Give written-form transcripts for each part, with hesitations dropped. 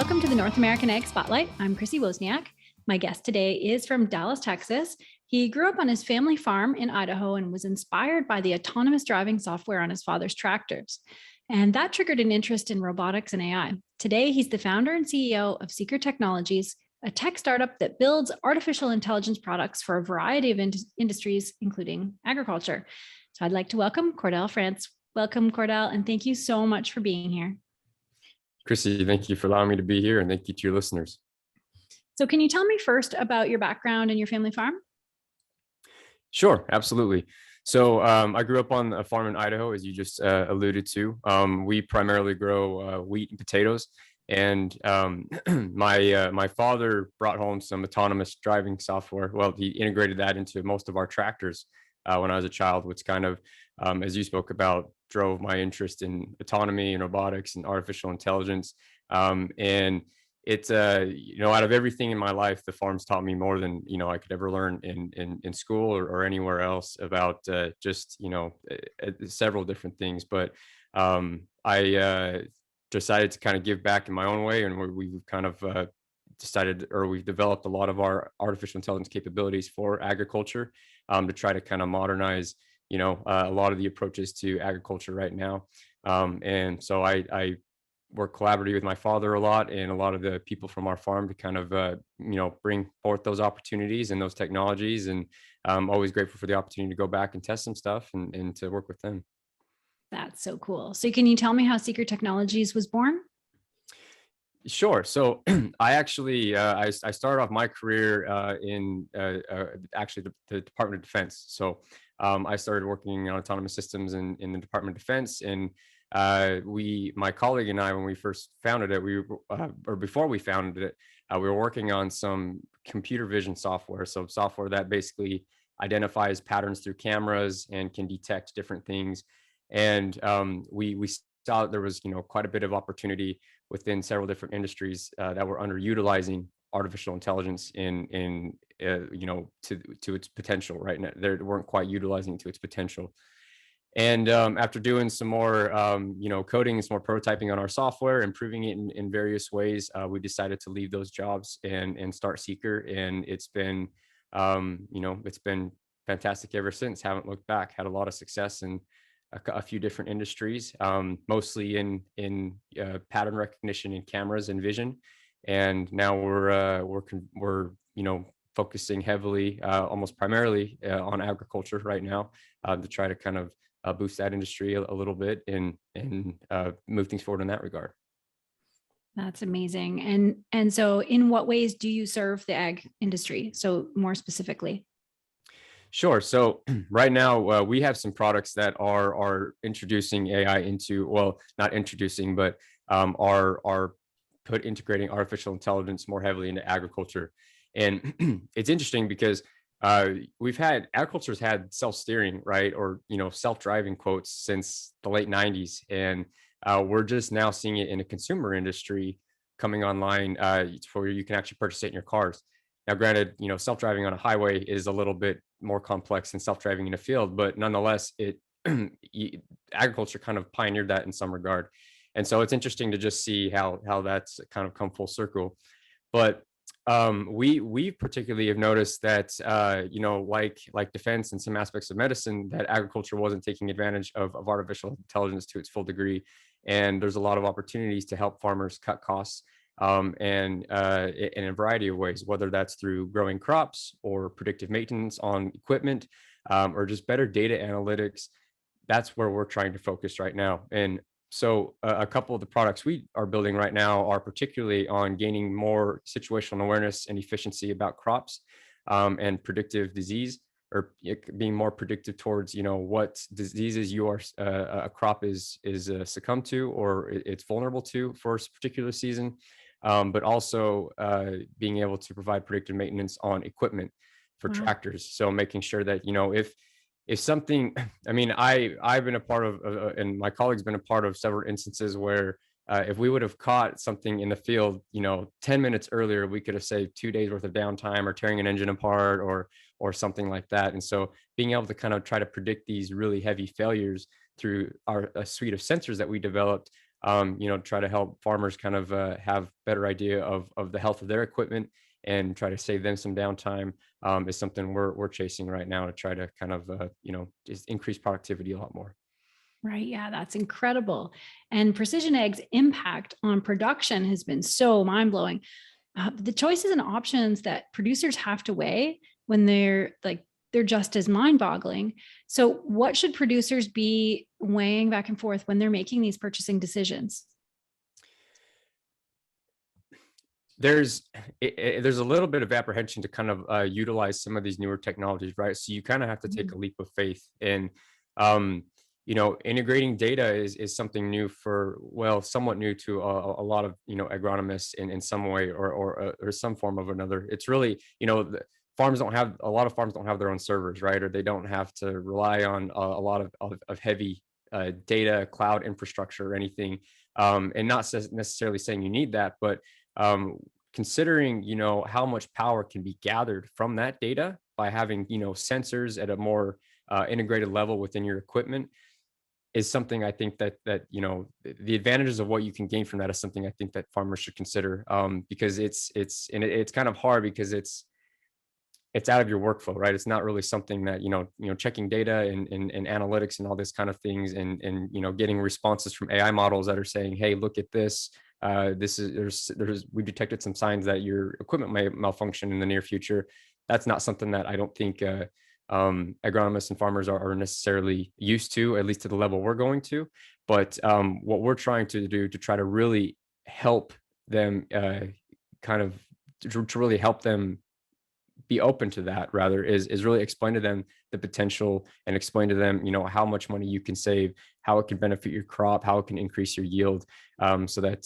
Welcome to the North American Ag Spotlight. I'm Chrissy Wozniak. My guest today is from Dallas, Texas. He grew up on his family farm in Idaho and was inspired by the autonomous driving software on his father's tractors. And that triggered an interest in robotics and AI. Today, he's the founder and CEO of Seekar Technologies, a tech startup that builds artificial intelligence products for a variety of industries, including agriculture. So I'd like to welcome Kordel France. Welcome, Kordel, and thank you so much for being here. Chrissy, thank you for allowing me to be here, and thank you to your listeners. So can you tell me first about your background and your family farm? Sure, absolutely. So I grew up on a farm in Idaho, as you just alluded to. We primarily grow wheat and potatoes. And my father brought home some autonomous driving software. Well, he integrated that into most of our tractors when I was a child, which kind of, as you spoke about, drove my interest in autonomy and robotics and artificial intelligence. And it's out of everything in my life, the farm's taught me more than I could ever learn in school or anywhere else about several different things. But I decided to kind of give back in my own way, and we've kind of we've developed a lot of our artificial intelligence capabilities for agriculture to try to kind of modernize a lot of the approaches to agriculture right now. And so I work collaboratively with my father a lot and a lot of the people from our farm to kind of bring forth those opportunities and those technologies. And I'm always grateful for the opportunity to go back and test some stuff and to work with them. That's so cool. So can you tell me how Seekar Technologies was born? Sure. So I actually I started off my career in actually the Department of Defense. So I started working on autonomous systems in the Department of Defense, and my colleague and I, when we first founded it, or before we founded it, we were working on some computer vision software. So software that basically identifies patterns through cameras and can detect different things. And we saw that there was quite a bit of opportunity within several different industries that were underutilizing artificial intelligence to its potential. Right now, they weren't quite utilizing it to its potential. And after doing some more coding and some more prototyping on our software, improving it in various ways, we decided to leave those jobs and start Seekar. And it's been it's been fantastic ever since. Haven't looked back. Had a lot of success in a few different industries, mostly in pattern recognition in cameras and vision. And now we're focusing heavily, almost primarily on agriculture right now, to try to kind of boost that industry a little bit and move things forward in that regard. That's amazing. And so in what ways do you serve the ag industry? So more specifically. Sure. So right now we have some products that are introducing AI into, well, not introducing, but are integrating artificial intelligence more heavily into agriculture. And it's interesting because agriculture's had self-steering, right, or self-driving quotes since the late 90s, and we're just now seeing it in a consumer industry coming online where you can actually purchase it in your cars. Now, granted, self-driving on a highway is a little bit more complex than self-driving in a field, but nonetheless, agriculture kind of pioneered that in some regard. And so it's interesting to just see how that's kind of come full circle. But we particularly have noticed that like defense and some aspects of medicine, that agriculture wasn't taking advantage of artificial intelligence to its full degree. And there's a lot of opportunities to help farmers cut costs. And in a variety of ways, whether that's through growing crops or predictive maintenance on equipment, or just better data analytics. That's where we're trying to focus right now. And so a couple of the products we are building right now are particularly on gaining more situational awareness and efficiency about crops, and predictive disease, or being more predictive towards what diseases a crop is succumbed to or it's vulnerable to for a particular season. But also being able to provide predictive maintenance on equipment for tractors. So making sure that, if something, I mean, I've been a part of, and my colleague's been a part of several instances where if we would have caught something in the field, 10 minutes earlier, we could have saved 2 days worth of downtime or tearing an engine apart or something like that. And so being able to kind of try to predict these really heavy failures through a suite of sensors that we developed try to help farmers kind of have better idea of the health of their equipment and try to save them some downtime, is something we're chasing right now to try to kind of, just increase productivity a lot more. Right. Yeah, that's incredible. And Precision Eg's impact on production has been so mind blowing. The choices and options that producers have to weigh when they're just as mind boggling. So, what should producers be weighing back and forth when they're making these purchasing decisions? There's a little bit of apprehension to kind of utilize some of these newer technologies, right? So you kind of have to take Mhm. a leap of faith, and integrating data is something new for, well, somewhat new to a lot of agronomists in some way or some form of another. It's really, farms don't have a lot of farms don't have their own servers, right? Or they don't have to rely on a lot of heavy data cloud infrastructure or anything. And not necessarily saying you need that, but um, considering how much power can be gathered from that data by having sensors at a more integrated level within your equipment, is something I think that the advantages of what you can gain from that is something I think that farmers should consider, because it's kind of hard because it's out of your workflow, right? It's not really something that checking data and analytics and all this kind of things, and getting responses from AI models that are saying, hey, look at this. This is there's we detected some signs that your equipment may malfunction in the near future. That's not something that I don't think agronomists and farmers are necessarily used to, at least to the level we're going to. But what we're trying to do to try to really help them, kind of to really help them be open to that, rather, is really explain to them the potential and explain to them how much money you can save, how it can benefit your crop, how it can increase your yield, so that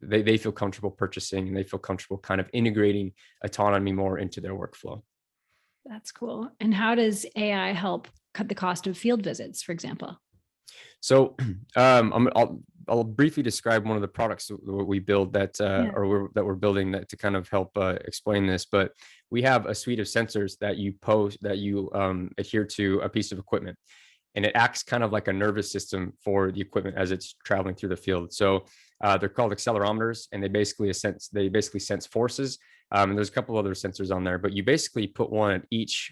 they feel comfortable purchasing and they feel comfortable kind of integrating autonomy more into their workflow. That's cool. And how does AI help cut the cost of field visits, for example? So I'll briefly describe one of the products that we build Yeah. that we're building that to kind of help explain this. But we have a suite of sensors that you adhere to a piece of equipment, and it acts kind of like a nervous system for the equipment as it's traveling through the field. So they're called accelerometers, and they basically sense forces. And there's a couple other sensors on there, but you basically put one at each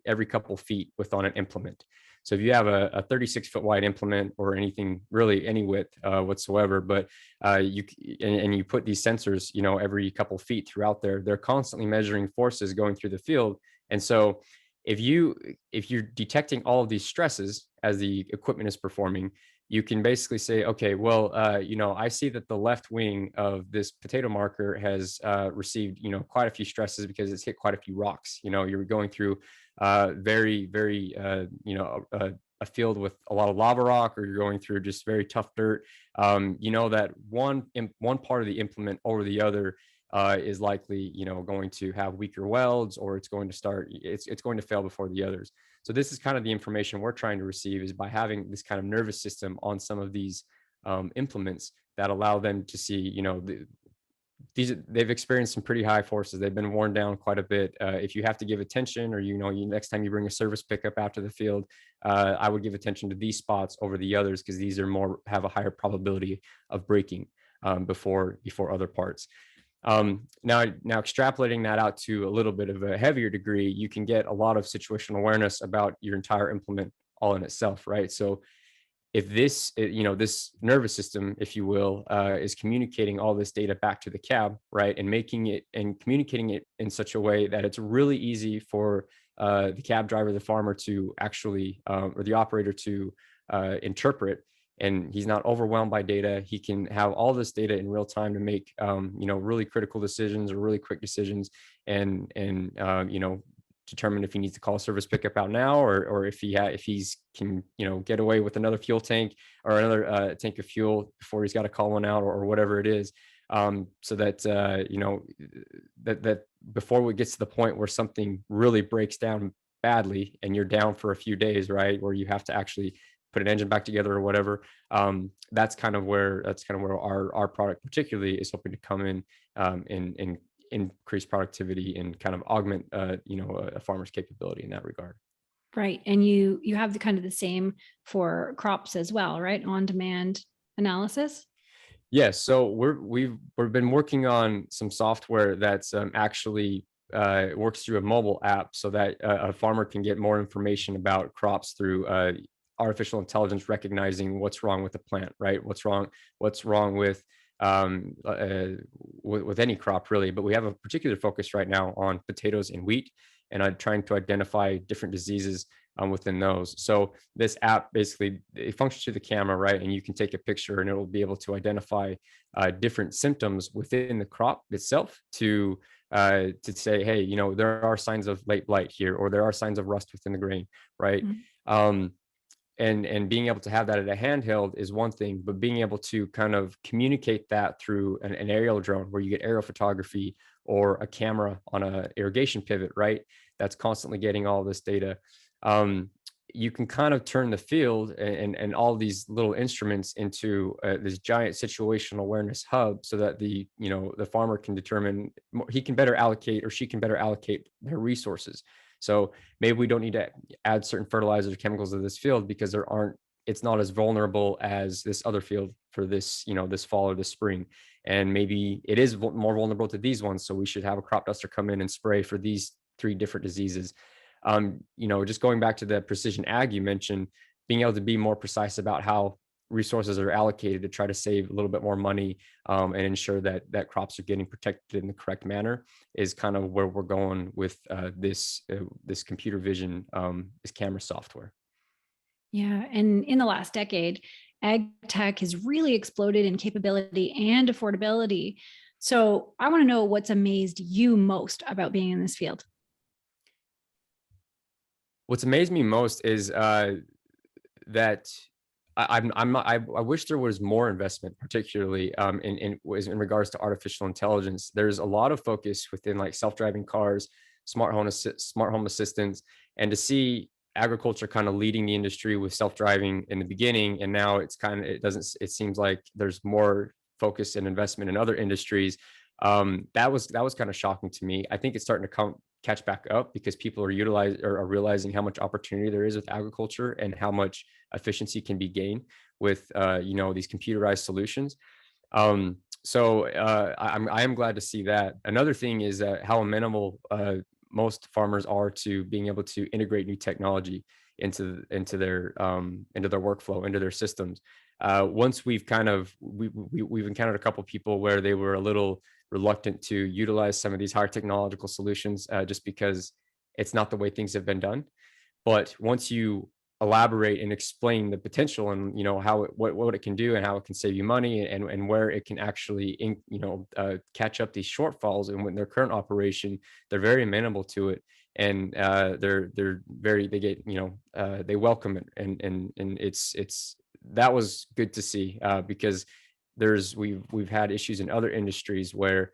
every couple feet with on an implement. So if you have a 36-foot wide implement or anything really any width whatsoever, but and you put these sensors, every couple feet throughout there, they're constantly measuring forces going through the field. And so if you're detecting all of these stresses as the equipment is performing, you can basically say, okay, well, I see that the left wing of this potato marker has received, quite a few stresses because it's hit quite a few rocks. You're going through very, very, a field with a lot of lava rock, or you're going through just very tough dirt. That one part of the implement over the other is likely, going to have weaker welds, or it's going to fail before the others. So this is kind of the information we're trying to receive, is by having this kind of nervous system on some of these implements that allow them to see, they've experienced some pretty high forces. They've been worn down quite a bit. If you have to give attention, or you next time you bring a service pickup out to the field, I would give attention to these spots over the others, because these have a higher probability of breaking before other parts. Now extrapolating that out to a little bit of a heavier degree, you can get a lot of situational awareness about your entire implement all in itself, right? So if this nervous system, if you will, is communicating all this data back to the cab, right, and making it and communicating it in such a way that it's really easy for the cab driver, the farmer, to actually, or the operator to interpret, and he's not overwhelmed by data. He can have all this data in real time to make really critical decisions or really quick decisions, and determine if he needs to call a service pickup out now, or if he's can get away with another fuel tank or another tank of fuel before he's got to call one out, or whatever it is, so that that before it gets to the point where something really breaks down badly and you're down for a few days, right, where you have to actually put an engine back together or whatever. That's kind of where our product particularly is hoping to come in, and increase productivity and kind of augment a farmer's capability in that regard. Right. And you have the kind of the same for crops as well, right? On demand analysis? Yes. So we've been working on some software that's actually works through a mobile app so that a farmer can get more information about crops through artificial intelligence recognizing what's wrong with the plant, right? What's wrong with any crop really. But we have a particular focus right now on potatoes and wheat, and I'm trying to identify different diseases within those. So this app basically it functions through the camera, right? And you can take a picture, and it'll be able to identify different symptoms within the crop itself to say, hey, there are signs of late blight here, or there are signs of rust within the grain, right? Mhm. And being able to have that at a handheld is one thing, but being able to kind of communicate that through an aerial drone where you get aerial photography or a camera on a irrigation pivot, right? That's constantly getting all this data. Um, you can kind of turn the field and all these little instruments into this giant situational awareness hub so that the farmer can determine he can better allocate or she can better allocate their resources. So maybe we don't need to add certain fertilizers or chemicals to this field because it's not as vulnerable as this other field for this, this fall or this spring. And maybe it is more vulnerable to these ones. So we should have a crop duster come in and spray for these 3 different diseases. Just going back to the precision ag you mentioned, being able to be more precise about how resources are allocated to try to save a little bit more money and ensure that crops are getting protected in the correct manner is kind of where we're going with this computer vision, this camera software. Yeah. And in the last decade, ag tech has really exploded in capability and affordability. So I want to know what's amazed you most about being in this field. What's amazed me most is that I wish there was more investment, particularly in regards to artificial intelligence. There's a lot of focus within like self-driving cars, smart home assistants, and to see agriculture kind of leading the industry with self-driving in the beginning, and now it seems like there's more focus and investment in other industries. That was kind of shocking to me. I think it's starting to catch back up because people are realizing how much opportunity there is with agriculture and how much efficiency can be gained with these computerized solutions. I am glad to see that. Another thing is how amenable most farmers are to being able to integrate new technology into their workflow, into their systems. Once we've encountered a couple people where they were a little reluctant to utilize some of these higher technological solutions just because it's not the way things have been done. But once you elaborate and explain the potential and how what it can do and how it can save you money and where it can actually catch up these shortfalls and when their current operation, they're very amenable to it, and they welcome it, and it's that was good to see because we've had issues in other industries where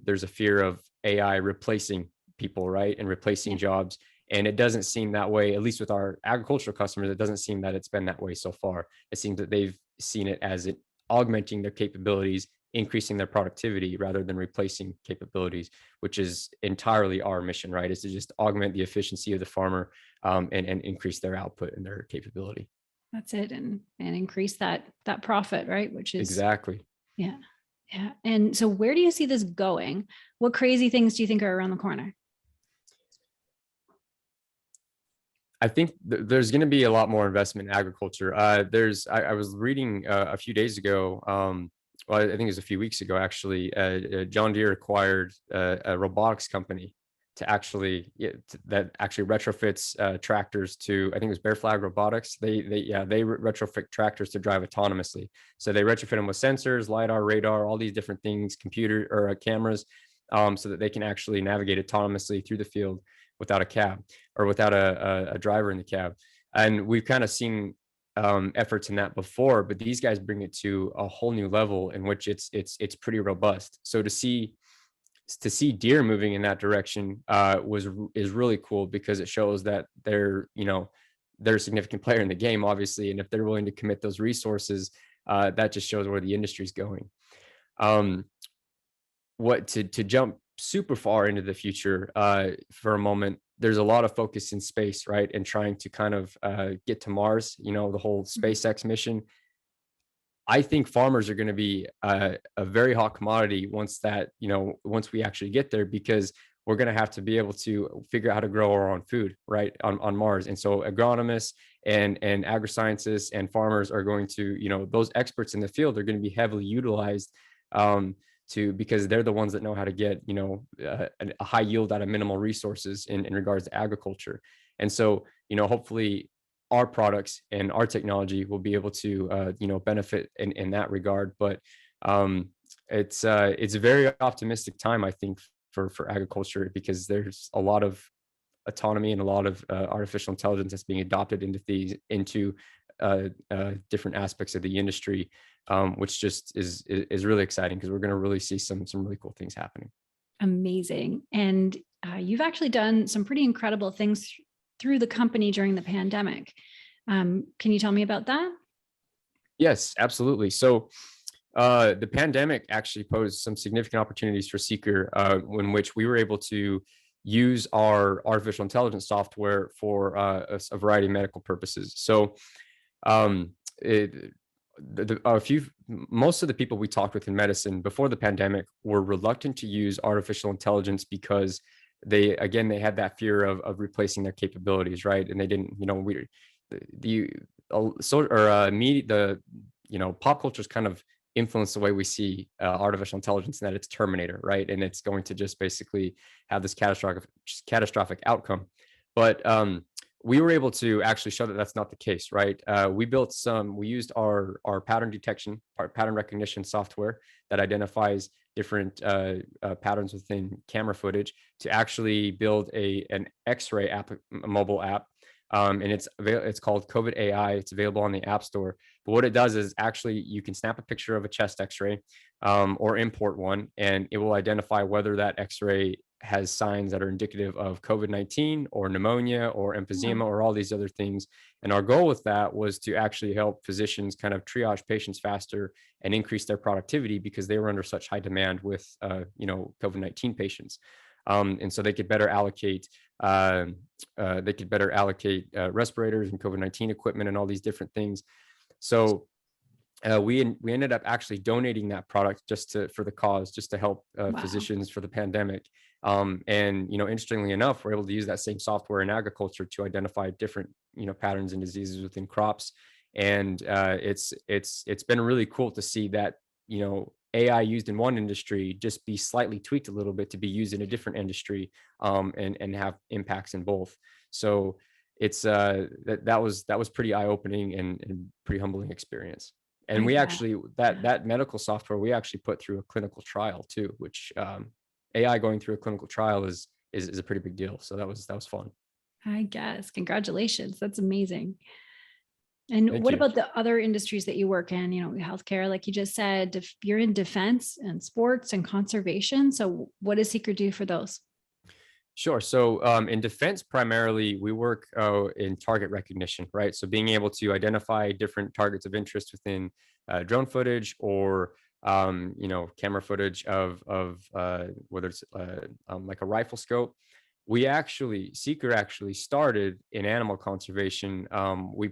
there's a fear of AI replacing people, right, and replacing jobs. And it doesn't seem that way, at least with our agricultural customers. It doesn't seem that it's been that way so far. It seems that they've seen it as it augmenting their capabilities, increasing their productivity rather than replacing capabilities, which is entirely our mission, right? Is to just augment the efficiency of the farmer and increase their output and their capability. That's it. And increase that profit, right? Which is exactly. Yeah. Yeah. And so where do you see this going? What crazy things do you think are around the corner? I think there's going to be a lot more investment in agriculture. I was reading a few days ago, well, I think it was a few weeks ago, actually, John Deere acquired a robotics company that actually retrofits tractors to, I think it was Bear Flag Robotics. They retrofit tractors to drive autonomously. So they retrofit them with sensors, LiDAR, radar, all these different things, computer or cameras, so that they can actually navigate autonomously through the field without a cab or without a driver in the cab. And we've kind of seen efforts in that before, but these guys bring it to a whole new level in which it's pretty robust. So to see Deere moving in that direction is really cool because it shows that they're a significant player in the game, obviously, and if they're willing to commit those resources, that just shows where the industry's going. To jump super far into the future for a moment, there's a lot of focus in space, right, and trying to kind of get to Mars, the whole SpaceX mission. I think farmers are going to be a very hot commodity once that, once we actually get there, because we're going to have to be able to figure out how to grow our own food, right, on Mars. And so agronomists and agriscientists and farmers are going to, those experts in the field are going to be heavily utilized, because they're the ones that know how to get, a high yield out of minimal resources in regards to agriculture. And so, hopefully our products and our technology will be able to, benefit in that regard. But it's a very optimistic time, I think, for agriculture, because there's a lot of autonomy and a lot of artificial intelligence that's being adopted into different aspects of the industry, which just is really exciting, because we're going to really see some really cool things happening. Amazing. And you've actually done some pretty incredible things through the company during the pandemic. Can you tell me about that? Yes, absolutely. So the pandemic actually posed some significant opportunities for Seekar, in which we were able to use our artificial intelligence software for a variety of medical purposes. So um, it, most of the people we talked with in medicine before the pandemic were reluctant to use artificial intelligence, because they had that fear of replacing their capabilities, right? And they didn't, pop culture's kind of influence the way we see artificial intelligence, and that it's Terminator, right? And it's going to just basically have this catastrophic outcome. But we were able to actually show that that's not the case, right? We used our pattern detection, our pattern recognition software that identifies different patterns within camera footage, to actually build an X-ray app, a mobile app. And it's called COVID AI. It's available on the App Store. But what it does is, actually, you can snap a picture of a chest X-ray, or import one, and it will identify whether that X-ray has signs that are indicative of COVID-19 or pneumonia or emphysema or all these other things. And our goal with that was to actually help physicians kind of triage patients faster and increase their productivity, because they were under such high demand with, COVID-19 patients. And so they could better allocate respirators and COVID-19 equipment and all these different things. So we ended up actually donating that product for the cause, just to help physicians for the pandemic. And interestingly enough, we're able to use that same software in agriculture to identify different patterns and diseases within crops. And it's been really cool to see that AI used in one industry just be slightly tweaked a little bit to be used in a different industry, and have impacts in both. So it's that was pretty eye-opening and pretty humbling experience. And we actually that medical software we actually put through a clinical trial too, which AI going through a clinical trial is a pretty big deal. So that was fun. I guess. Congratulations. That's amazing. And Thank what you. about the other industries that you work in? Healthcare, like you just said, you're in defense and sports and conservation. So what does Seekar do for those? Sure. So in defense, primarily, we work in target recognition, right? So being able to identify different targets of interest within drone footage, or camera footage of whether it's like a rifle scope. Seekar actually started in animal conservation. We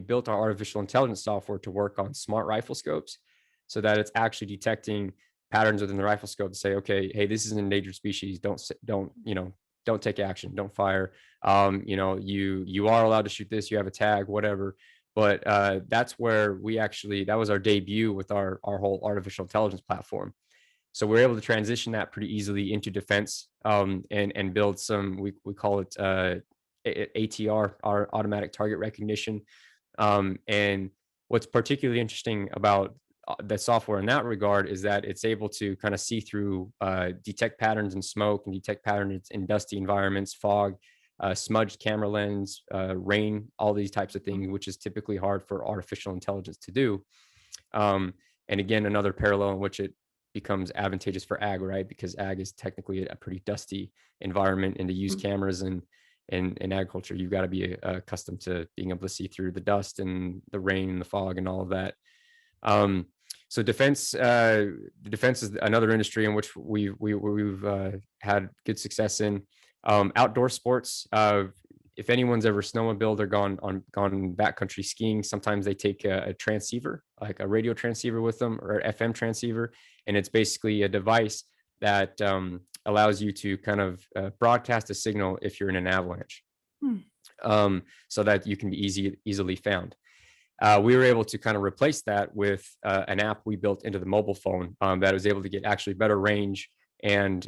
built our artificial intelligence software to work on smart rifle scopes, so that it's actually detecting patterns within the rifle scope to say, okay, hey, this is an endangered species. Don't take action. Don't fire. You are allowed to shoot this. You have a tag, whatever. But that's where that was our debut with our whole artificial intelligence platform. So we're able to transition that pretty easily into defense, and build some, we call it ATR, our automatic target recognition. And what's particularly interesting about the software in that regard is that it's able to kind of see through, detect patterns in smoke, and detect patterns in dusty environments, fog, smudged camera lens, rain, all these types of things, which is typically hard for artificial intelligence to do. And again, another parallel in which it becomes advantageous for ag, right? Because ag is technically a pretty dusty environment, and to use cameras and in agriculture, you've got to be accustomed to being able to see through the dust and the rain and the fog and all of that. So defense is another industry in which we've had good success in. Outdoor sports, if anyone's ever snowmobiled or gone backcountry skiing, sometimes they take a transceiver, like a radio transceiver with them, or an FM transceiver, and it's basically a device that allows you to kind of broadcast a signal if you're in an avalanche, so that you can be easily found. We were able to kind of replace that with an app we built into the mobile phone that was able to get actually better range and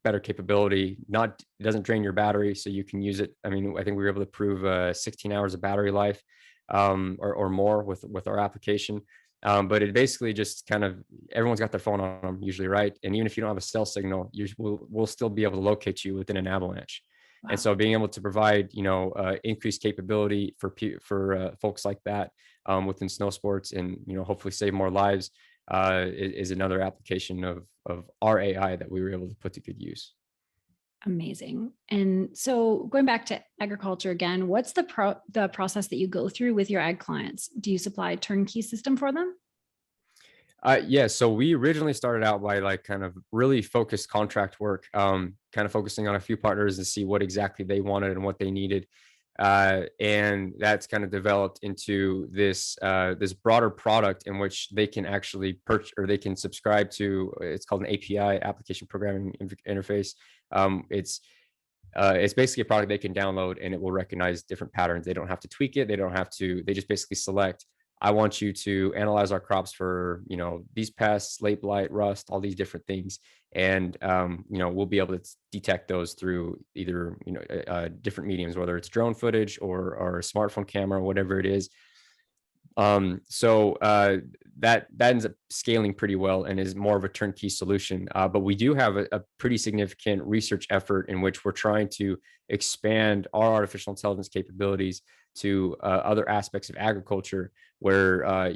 better capability. It doesn't drain your battery, so you can use it. I mean, I think we were able to prove 16 hours of battery life or more with our application. But it basically just kind of, everyone's got their phone on them usually, right? And even if you don't have a cell signal, we'll still be able to locate you within an avalanche. Wow. And so being able to provide, increased capability for folks like that within snow sports, and, hopefully save more lives is another application of our AI that we were able to put to good use. Amazing. And so going back to agriculture again, what's the process that you go through with your ag clients? Do you supply a turnkey system for them? Yeah, so we originally started out by like kind of really focused contract work, kind of focusing on a few partners to see what exactly they wanted and what they needed. And that's kind of developed into this broader product in which they can actually purchase, or they can subscribe to. It's called an API, application programming interface. It's basically a product they can download, and it will recognize different patterns. They don't have to tweak it. They just basically select, I want you to analyze our crops for, these pests, late blight, rust, all these different things. And, we'll be able to detect those through either, different mediums, whether it's drone footage or a smartphone camera, whatever it is. So that ends up scaling pretty well and is more of a turnkey solution. But we do have a pretty significant research effort in which we're trying to expand our artificial intelligence capabilities to other aspects of agriculture where,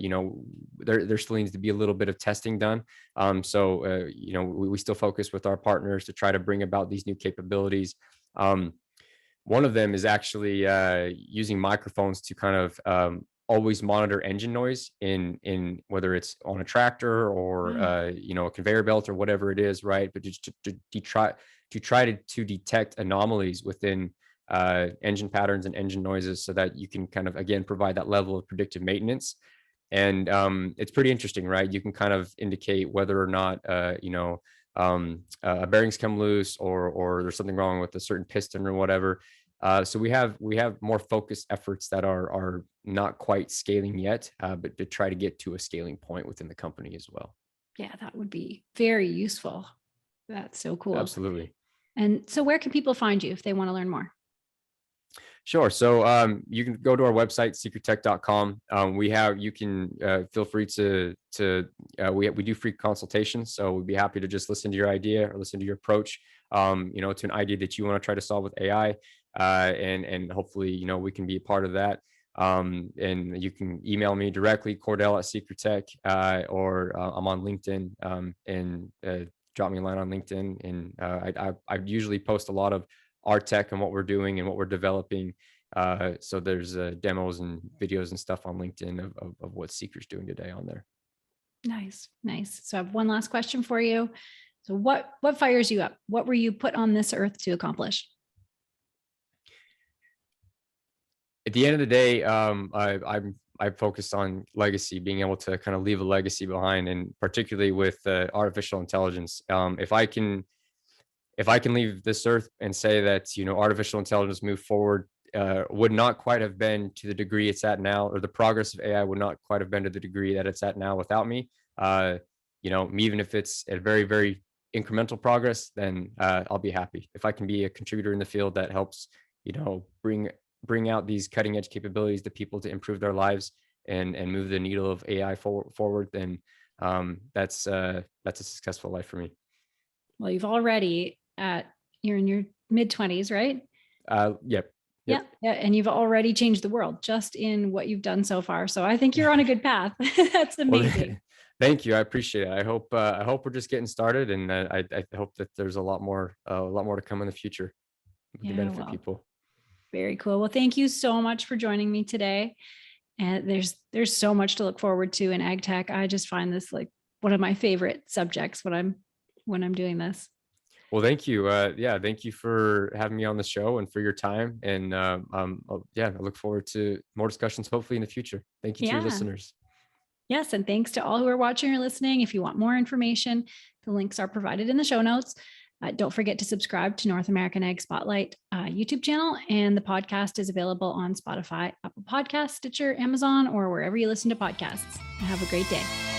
there still needs to be a little bit of testing done. We still focus with our partners to try to bring about these new capabilities. One of them is actually using microphones to kind of always monitor engine noise in whether it's on a tractor or a conveyor belt or whatever it is, right? But just to try to detect anomalies within engine patterns and engine noises, so that you can kind of, again, provide that level of predictive maintenance. And it's pretty interesting, right? You can kind of indicate whether or not a bearing's come loose, or there's something wrong with a certain piston or whatever. So we have more focused efforts that are not quite scaling yet, but to try to get to a scaling point within the company as well. Yeah, that would be very useful. That's so cool. Absolutely. And so where can people find you if they want to learn more? Sure. So you can go to our website, seekertech.com. You can feel free we do free consultations. So we'd be happy to just listen to your idea or listen to your approach, to an idea that you want to try to solve with AI. And hopefully, we can be a part of that. And you can email me directly, Kordel@Seekar or I'm on LinkedIn, and drop me a line on LinkedIn. And I usually post a lot of our tech and what we're doing and what we're developing. So there's demos and videos and stuff on LinkedIn of what Seekar's doing today on there. Nice. So I have one last question for you. So what fires you up? What were you put on this earth to accomplish? At the end of the day, I focused on legacy, being able to kind of leave a legacy behind, and particularly with artificial intelligence. If I can leave this earth and say that, artificial intelligence moved forward, would not quite have been to the degree it's at now, or the progress of AI would not quite have been to the degree that it's at now without me. Even if it's a very, very incremental progress, then I'll be happy. If I can be a contributor in the field that helps, bring out these cutting edge capabilities to people to improve their lives and move the needle of AI forward, then that's a successful life for me. Well, you're in your mid-20s, right? Yep. Yeah. And you've already changed the world just in what you've done so far. So I think you're on a good path. That's amazing. Well, thank you. I appreciate it. I hope we're just getting started, and I hope that there's a lot more to come in the future to benefit people. Very cool. Well, thank you so much for joining me today. And there's so much to look forward to in ag tech. I just find this like one of my favorite subjects when I'm doing this. Well, thank you. Yeah, thank you for having me on the show and for your time. And yeah, I look forward to more discussions, hopefully in the future. Thank you to your Yeah. listeners. Yes. And thanks to all who are watching or listening. If you want more information, the links are provided in the show notes. Don't forget to subscribe to North American Ag Spotlight YouTube channel. And the podcast is available on Spotify, Apple Podcasts, Stitcher, Amazon, or wherever you listen to podcasts. Have a great day.